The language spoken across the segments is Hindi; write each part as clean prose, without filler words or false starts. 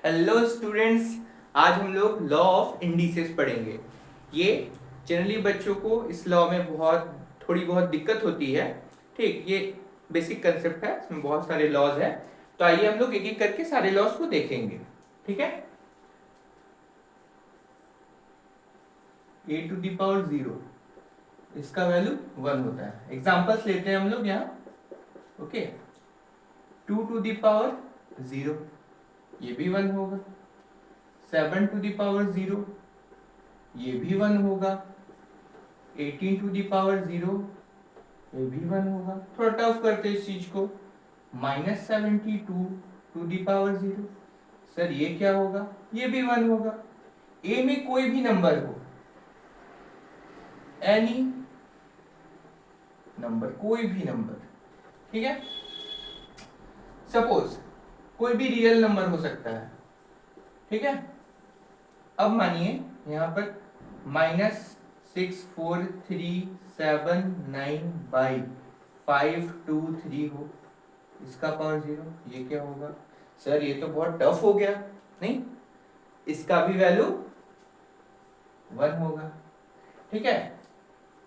हेलो स्टूडेंट्स, आज हम लोग लॉ ऑफ इंडिसेस पढ़ेंगे। ये जनरली बच्चों को इस लॉ में थोड़ी बहुत दिक्कत होती है। ठीक, ये बेसिक कंसेप्ट है, इसमें बहुत सारे लॉज हैं। तो आइए हम लोग एक एक करके सारे लॉज को देखेंगे। ठीक है, a टू द पावर 0 इसका वैल्यू 1 होता है। एग्जांपल्स लेते हैं हम लोग यहाँ। ओके, 2 टू द पावर 0 ये भी 1 होगा। 7 टू द पावर 0 ये भी 1 होगा। 18 टू द पावर 0 ये भी 1 होगा। थोड़ा टफ करते हैं इस चीज को। -72 टू द पावर 0, सर ये क्या होगा? ये भी 1 होगा। ए में कोई भी नंबर हो, एनी नंबर, कोई भी नंबर, ठीक है। सपोज कोई भी रियल नंबर हो सकता है, ठीक है। अब मानिए यहां पर -64379/523 हो, इसका पावर 0, ये क्या होगा? सर ये तो बहुत टफ हो गया। नहीं, इसका भी वैल्यू 1 होगा। ठीक है,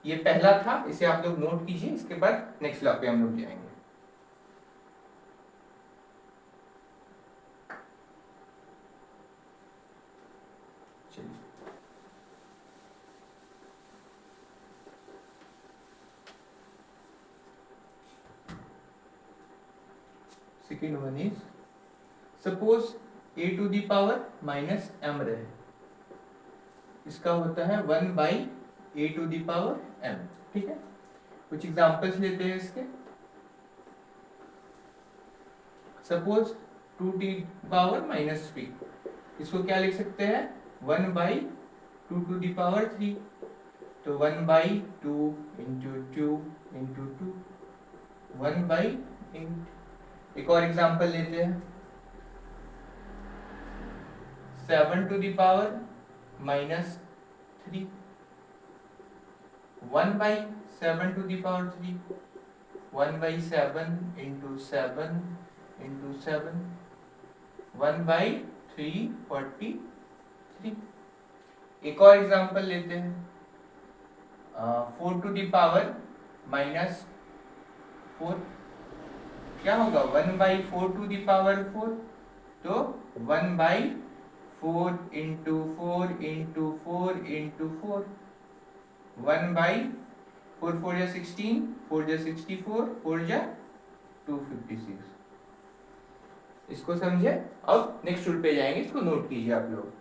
ये पहला था, इसे आप लोग नोट कीजिए। इसके बाद नेक्स्ट लॉ पे हम लोग जाएंगे। चलिए, second one is, suppose a to the power -m रहे, इसका होता है 1/a to the power m। ठीक है, कुछ एग्जांपल्स लेते हैं इसके। सपोज 2 टू द पावर -3, इसको क्या लिख सकते हैं? 1/2 टू द पावर 3, तो 1/2 इंटू 2 इंटू 2, 1/8। एक और एग्जांपल लेते हैं। 7 to the power -3, 1/7 to the power 3, 1/7 into 7 into 7, 1/343। एक और एग्जांपल लेते हैं। 4 टू द पावर -4, क्या होगा? 1/4 टू द पावर 4, तो 1/4 इंटू 4 इंटू 4 इंटू 4, 1/4 4 जा 16, 4 जा 64, 4 जा 256। इसको समझे? अब नेक्स्ट रूल पे जाएंगे, इसको नोट कीजिए आप लोग।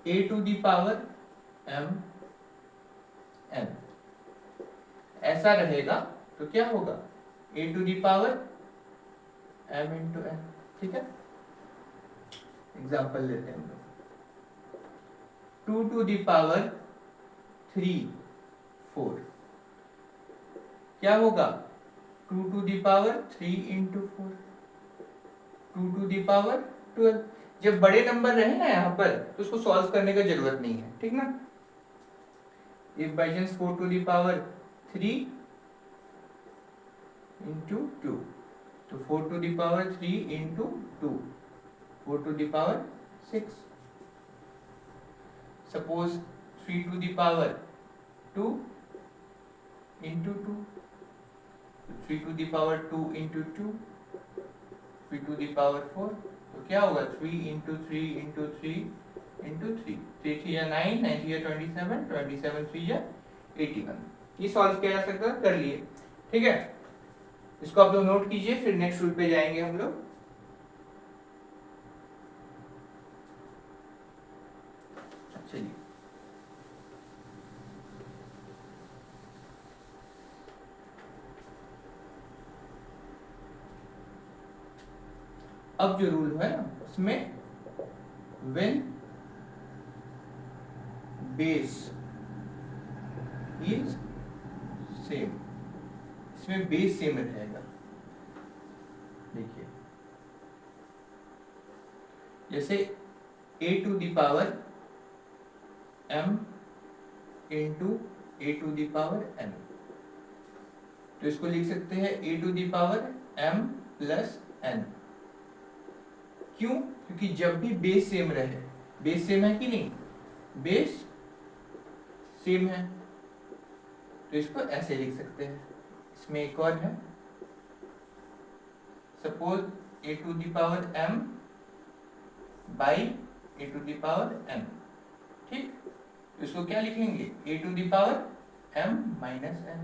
a to the power m n ऐसा रहेगा तो क्या होगा? a to the power m into n। ठीक है, एग्जांपल लेते हैं हम लोग। 2 टू द पावर 3 4 क्या होगा? 2 to the power 3 into 4, 2 to the power 12। जब बड़े नंबर रहे ना यहाँ पर, तो उसको सॉल्व करने का जरूरत नहीं है, ठीक ना। If by chance 4 to the power 3 into 2, तो 4 to the power 3 into 2, 4 to the power 6। Suppose 3 to the power 2 into 2, 3 to the power 2 into 2, 3 to the power 4, तो क्या होगा? 3 इंटू 3 इंटू 3 इंटू 3, 3 3 या 9, 9 3 या 27, 27 3 या 81। ये सॉल्व किया जा सकता है, कर लिए। ठीक है, इसको आप लोग नोट कीजिए, फिर नेक्स्ट रूल पे जाएंगे हम लोग। चलिए, अब जो रूल है ना, उसमें when base is same, इसमें बेस सेम रहेगा। देखिए, जैसे a to the power m into a to the power n, तो इसको लिख सकते हैं a to the power m plus n। क्यों? क्योंकि जब भी बेस सेम रहे, बेस सेम है कि नहीं, बेस सेम है, तो इसको ऐसे लिख सकते हैं। इसमें एक और है, suppose a to the power m by a to the power n, ठीक, तो इसको क्या लिखेंगे, a to the power m minus n।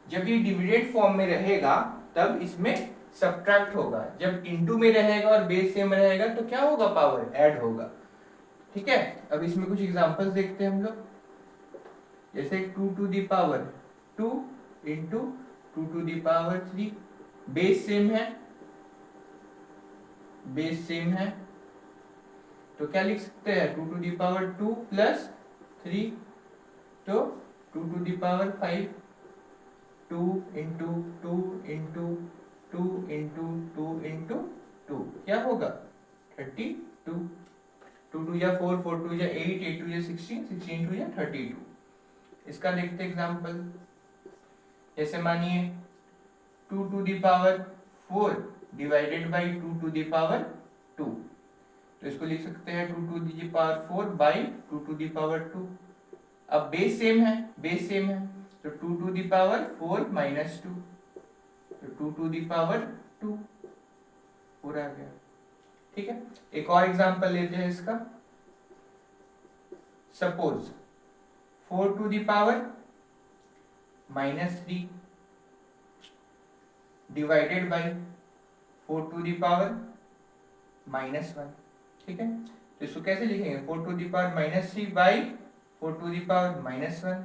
जब ये डिविडेंड फॉर्म में रहेगा तब इसमें सब्ट्रैक्ट होगा, जब इनटू में रहेगा और बेस सेम रहेगा तो क्या होगा, पावर ऐड होगा। ठीक है, अब इसमें कुछ एग्जांपल्स देखते हैं हम लोग। जैसे 2 to the power 2 into 2 to the power 3, base same है, बेस सेम है, तो क्या लिख सकते हैं, 2 टू द पावर 2 प्लस 3, तो 2 to the power 5, 2 into 2 into 2 into 2 into 2 क्या होगा, 32। 2 2 या 4, 4 2 या 8, 8 2 या 16, 16 2 या 32। इसका देखते एग्जांपल। जैसे मानिए 2 to the power 4 divided by 2 to the power 2, तो इसको लिख सकते हैं 2 to the power 4 by 2 to the power 2। अब बेस सेम है, बेस सेम है, तो 2 टू द पावर 4 माइनस 2, तो 2 टू द पावर 2 पूरा आ गया। ठीक है, एक और एग्जांपल लेते हैं इसका। Suppose 4 to the power minus 3 divided by 4 to the power minus 1। ठीक है, तो इसको कैसे लिखेंगे, 4 to the power minus 3 by 4 to the power minus 1।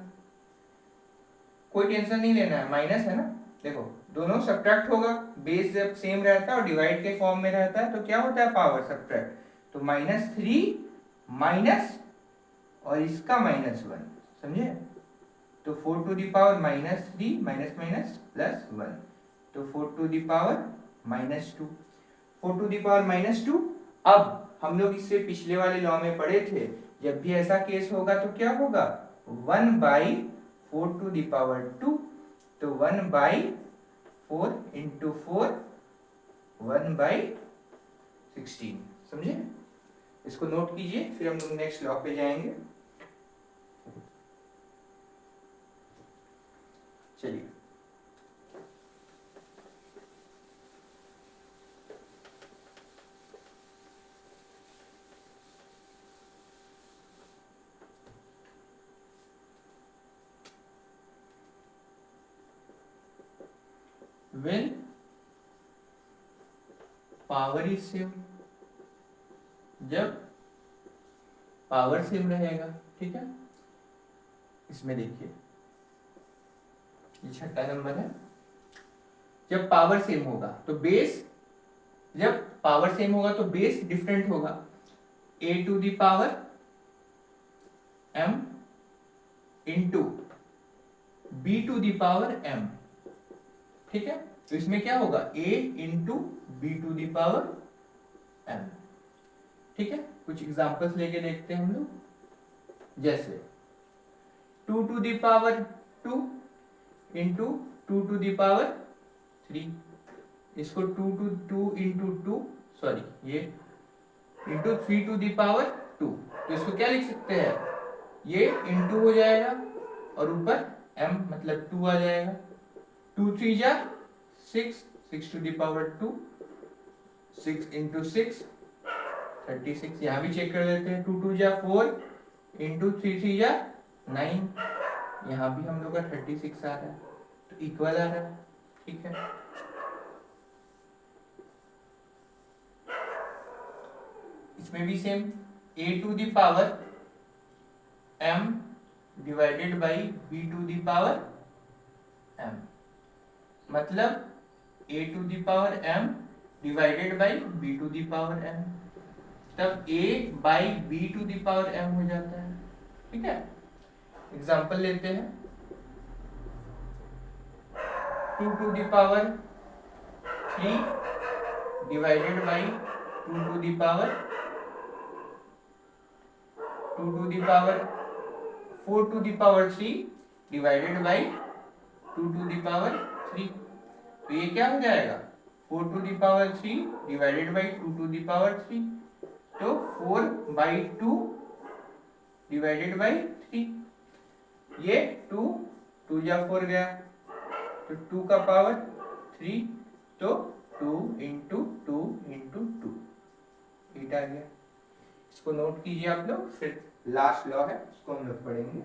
कोई टेंशन नहीं लेना है, माइनस है ना, देखो दोनों सब्ट्रैक्ट होगा, बेस जब सेम रहता है और डिवाइड के फॉर्म में रहता है तो क्या होता है, पावर सब्ट्रैक्ट, तो -3 माइनस और इसका -1, समझे, तो 4 to the power -3 minus minus plus 1, तो 4 to the power -2, 4 to the power -2। अब हम लोग इससे पिछले वाले लॉ में पढ़े थे, जब भी ऐसा केस होगा तो क्या होगा, 1 बाई 4 टू द पावर 2, तो 1 बाई 4 इंटू 4, 1 बाई 16, समझे। इसको नोट कीजिए, फिर हम लोग नेक्स्ट लॉ पे जाएंगे। चलिए, when पावर इज सेम, जब पावर सेम रहेगा, ठीक है, इसमें देखिए ये छठा नंबर है, जब पावर सेम होगा तो बेस, जब पावर सेम होगा तो बेस डिफरेंट होगा, a to the power m into b to the power m। ठीक है, तो इसमें क्या होगा, a into B to the power m। ठीक है, कुछ एग्जांपल्स लेके देखते हैं हम लोग। जैसे 2 to the power 2 into 2 to the power 3, इसको 2 टू 2 इंटू 2, सॉरी ये इंटू 3 टू द पावर 2, तो इसको क्या लिख सकते हैं, ये इंटू हो जाएगा और ऊपर m मतलब 2 आ जाएगा, 2 3 जा 6, 6 टू द पावर 2, 6 इंटू 6 36। यहाँ भी चेक कर लेते हैं, 2 2 जा 4 इंटू 3 3 जा 9, यहाँ भी हम लोग का 36 आ रहा है, तो इक्वल आ रहा है। ठीक है, इसमें भी same, a to the power m divided by b to the power m, मतलब a to the power m divided by b to the power m, तब a by b to the power m हो जाता है। ठीक है, एग्जांपल लेते हैं। 2 to the power 3 divided by 2 to the power 2 to the power 4 to the power 3 divided by 2 to the power 3। तो ये क्या हो जाएगा 4 to the power 3 divided by 2 to the power 3। तो 4/2 डिवाइडेड बाई 3। ये 2 2 या 4 गया तो 2 का पावर 3 तो 2 इंटू 2 इंटू 2 8 आ गया। इसको नोट कीजिए आप लोग, फिर लास्ट लॉ है उसको हम लोग पढ़ेंगे।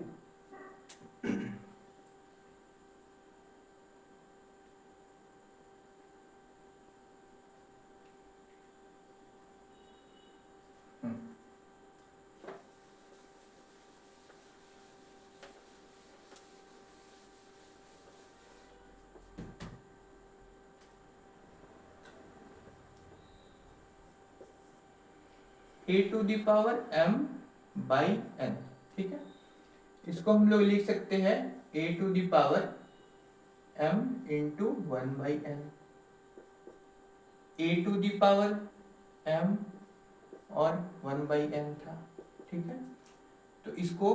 a to the power m by n, ठीक है। इसको हम लोग लिख सकते हैं a to the power m into 1/n। a to the power m और 1/n था, ठीक है। तो इसको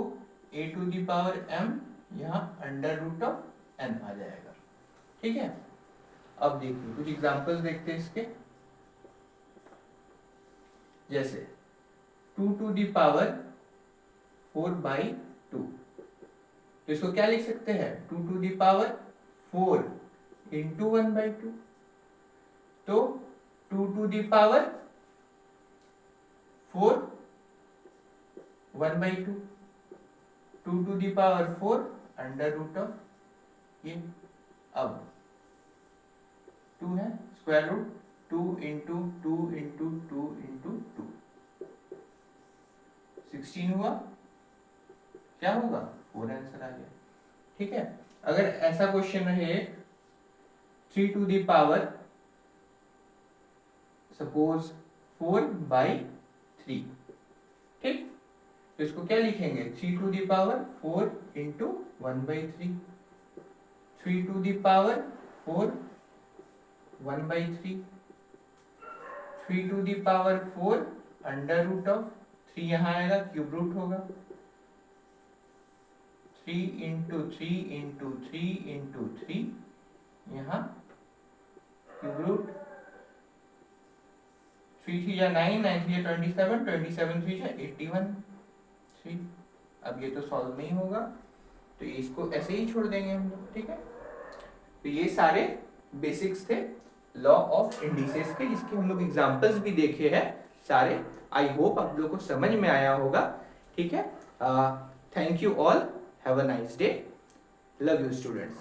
a to the power m यहाँ अंडर रूट ऑफ n आ जाएगा, ठीक है। अब देखिए कुछ एग्जांपल्स देखते हैं इसके। जैसे 2 टू दी पावर 4/2, तो इसको क्या लिख सकते हैं 2 टू दी पावर 4 इंटू 1/2। तो 2 to the power 4 1/2, 2 to the power 4 under root of ये। अब 2 है square root 2 into 2 into 2 into 2 16 हुआ, क्या होगा 4 आंसर आ गया, ठीक है। अगर ऐसा क्वेश्चन रहे 3 टू दी पावर सपोज 4/3, ठीक। तो इसको क्या लिखेंगे 3 to the power 4 into 1/3, 3 to the power 4 1/3, 3 to the power 4 under root of 3 यहाँ आएगा क्यूब रूट होगा 3 इंटू 3 इंटू 3 इंटू 3 यहाँ क्यूब रूट 3 3 या 9 9 3 या 27 27 3 या 81 3। अब ये तो सॉल्व नहीं होगा तो इसको ऐसे ही छोड़ देंगे हम लोग, ठीक है। तो ये सारे बेसिक्स थे लॉ ऑफ इंडिसेस के, जिसके हम लोग एग्जांपल्स भी देखे हैं सारे। आई होप आप लोग को समझ में आया होगा, ठीक है। Thank you all, have a nice day, love you students.